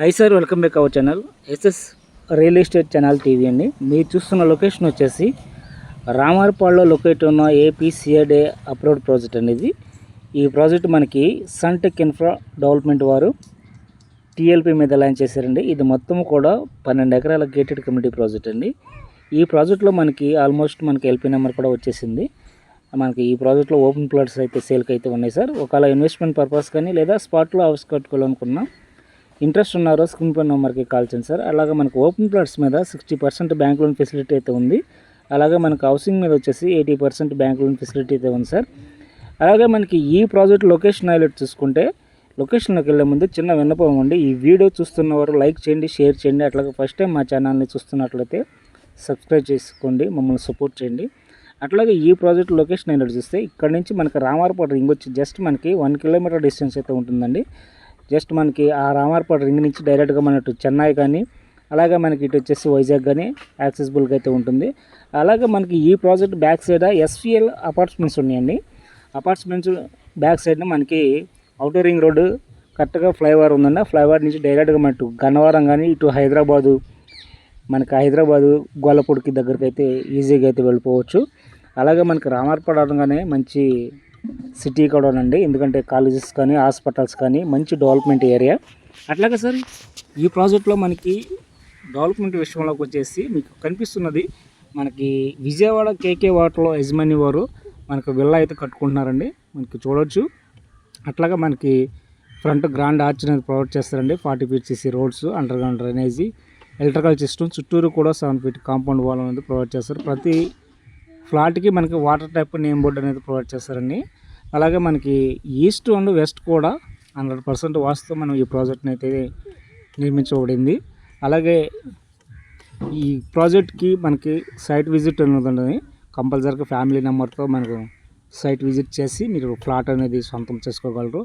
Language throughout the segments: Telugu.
High sir, welcome back our channel SS real estate channel TV అండి. మీరు చూస్తున్న లొకేషన్ వచ్చేసి రామర్పాడులో లొకేట్ ఉన్న ఏపీసీఏడే అప్రోడ్ ప్రాజెక్ట్ అనేది. ఈ ప్రాజెక్ట్ మనకి సన్టెక్ ఇన్ఫ్రా డెవలప్మెంట్ వారు టీఎల్పీ మీద లాంచ్ చేశారండి. ఇది మొత్తం కూడా 12 ఎకరాల గేటెడ్ కమ్యూనిటీ ప్రాజెక్ట్ అండి. ఈ ప్రాజెక్ట్లో మనకి ఆల్మోస్ట్ మనకి ఎల్పీ నెంబర్ కూడా వచ్చేసింది. మనకి ఈ ప్రాజెక్ట్లో ఓపెన్ ప్లాట్స్ అయితే సేల్కి అయితే ఉన్నాయి సార్. ఒకవేళ ఇన్వెస్ట్మెంట్ పర్పస్ కానీ లేదా స్పాట్లో హౌస్ కట్టుకోవాలనుకున్నా ఇంట్రెస్ట్ ఉన్నారో స్క్రీన్ పై నెంబర్కి కాల్ చేయండి సార్. అలాగే మనకు ఓపెన్ ప్లాట్స్ మీద 60% బ్యాంక్ లోన్ ఫెసిలిటీ అయితే ఉంది. అలాగే మనకు హౌసింగ్ మీద వచ్చేసి 80% బ్యాంక్ లోన్ ఫెసిలిటీ అయితే ఉంది సార్. అలాగే మనకి ఈ ప్రాజెక్ట్ లొకేషన్ హైలైట్ చూసుకుంటే, లొకేషన్లోకి వెళ్ళే ముందు చిన్న విన్నపం అండి. ఈ వీడియో చూస్తున్నవారు లైక్ చేయండి, షేర్ చేయండి. అట్లాగే ఫస్ట్ టైం మా ఛానల్ని చూస్తున్నట్లయితే సబ్స్క్రైబ్ చేసుకోండి, మమ్మల్ని సపోర్ట్ చేయండి. అట్లాగే ఈ ప్రాజెక్ట్ లొకేషన్ హైలైట్ చూస్తే ఇక్కడ నుంచి మనకి రామారపాడు రింగ్ వచ్చి జస్ట్ మనకి 1 కిలోమీటర్ డిస్టెన్స్ అయితే ఉంటుందండి. జస్ట్ మనకి ఆ రామారపాడు రింగ్ నుంచి డైరెక్ట్గా మనకు చెన్నై కానీ అలాగే మనకి ఇటు వచ్చేసి వైజాగ్ కానీ యాక్సెసిబుల్గా అయితే ఉంటుంది. అలాగే మనకి ఈ project back side SVL apartments ఉన్నాయండి. అపార్ట్మెంట్స్ బ్యాక్ సైడ్న మనకి ఔటర్ రింగ్ రోడ్డు కరెక్ట్గా ఫ్లైఓవర్ ఉందండి. ఆ ఫ్లైఓవర్ నుంచి డైరెక్ట్గా మనకు గన్నవరం కానీ ఇటు హైదరాబాదు, మనకి హైదరాబాదు గోల్లపూడికి దగ్గరికి అయితే ఈజీగా అయితే వెళ్ళిపోవచ్చు. అలాగే మనకి రామారపాడు అనగానే మంచి సిటీ కూడా ఉందండి. ఎందుకంటే కాలేజెస్ కానీ హాస్పిటల్స్ కానీ మంచి డెవలప్మెంట్ ఏరియా. అట్లాగే సార్ ఈ ప్రాజెక్ట్లో మనకి డెవలప్మెంట్ విషయంలోకి వచ్చేసి మీకు కనిపిస్తున్నది మనకి విజయవాడ కేకే వాటర్లో యజమాని వారు మనకు విల్లా అయితే కట్టుకుంటున్నారండి, మనకి చూడవచ్చు. అట్లాగా మనకి ఫ్రంట్ గ్రాండ్ ఆర్చ్ అనేది ప్రొవైడ్ చేస్తారండి. 40 feet CC roads, under ground drainage, electrical system, చుట్టూరు కూడా 7 feet కాంపౌండ్ వాల్ అనేది ప్రొవైడ్ చేస్తారు. ప్రతి ఫ్లాట్కి మనకి వాటర్ ట్యాప్ నేమ్ బోర్డు అనేది ప్రొవైడ్ చేస్తారండి. అలాగే మనకి ఈస్ట్ అండ్ వెస్ట్ కూడా 100% వాస్తుతో మనం ఈ ప్రాజెక్ట్ని అయితే నిర్మించబడింది. అలాగే ఈ ప్రాజెక్ట్కి మనకి సైట్ విజిట్ అనేది ఉంటుంది. కంపల్సరీగా ఫ్యామిలీ నెంబర్తో మనకు సైట్ విజిట్ చేసి మీరు ఫ్లాట్ అనేది సొంతం చేసుకోగలరు.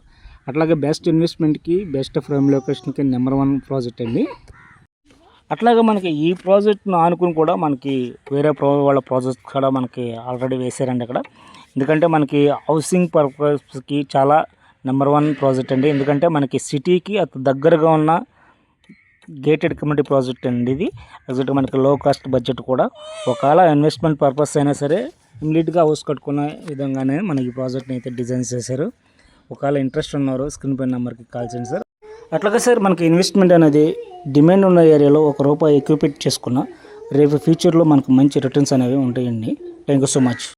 అట్లాగే బెస్ట్ ఇన్వెస్ట్మెంట్కి, బెస్ట్ ఫ్రేమ్ లొకేషన్కి నెంబర్ 1 ప్రాజెక్ట్ అండి. అట్లాగే మనకి ఈ ప్రాజెక్ట్ను ఆనుకుని కూడా మనకి వేరే వాళ్ళ ప్రాజెక్ట్ కూడా మనకి ఆల్రెడీ వేసారండి అక్కడ. ఎందుకంటే మనకి హౌసింగ్ పర్పస్కి చాలా నెంబర్ 1 ప్రాజెక్ట్ అండి. ఎందుకంటే మనకి సిటీకి అతి దగ్గరగా ఉన్న గేటెడ్ కమ్యూనిటీ ప్రాజెక్ట్ అండి ఇది. ఎగ్జాక్ట్గా మనకి లో కాస్ట్ బడ్జెట్ కూడా. ఒకవేళ ఇన్వెస్ట్మెంట్ పర్పస్ అయినా సరే ఇమ్మీడియట్గా హౌస్ కట్టుకునే విధంగానే మనకి ఈ ప్రాజెక్ట్ని అయితే డిజైన్ చేశారు. ఒకవేళ ఇంట్రెస్ట్ ఉన్నారు స్క్రీన్ పై నెంబర్కి కాల్ చేయండి సార్. అట్లాగే సార్ మనకి ఇన్వెస్ట్మెంట్ అనేది డిమాండ్ ఉన్న ఏరియాలో ₹1 ఎక్కువ పెట్టి చేసుకున్న రేపు ఫ్యూచర్లో మనకు మంచి రిటర్న్స్ అనేవి ఉంటాయండి. Thank you so much.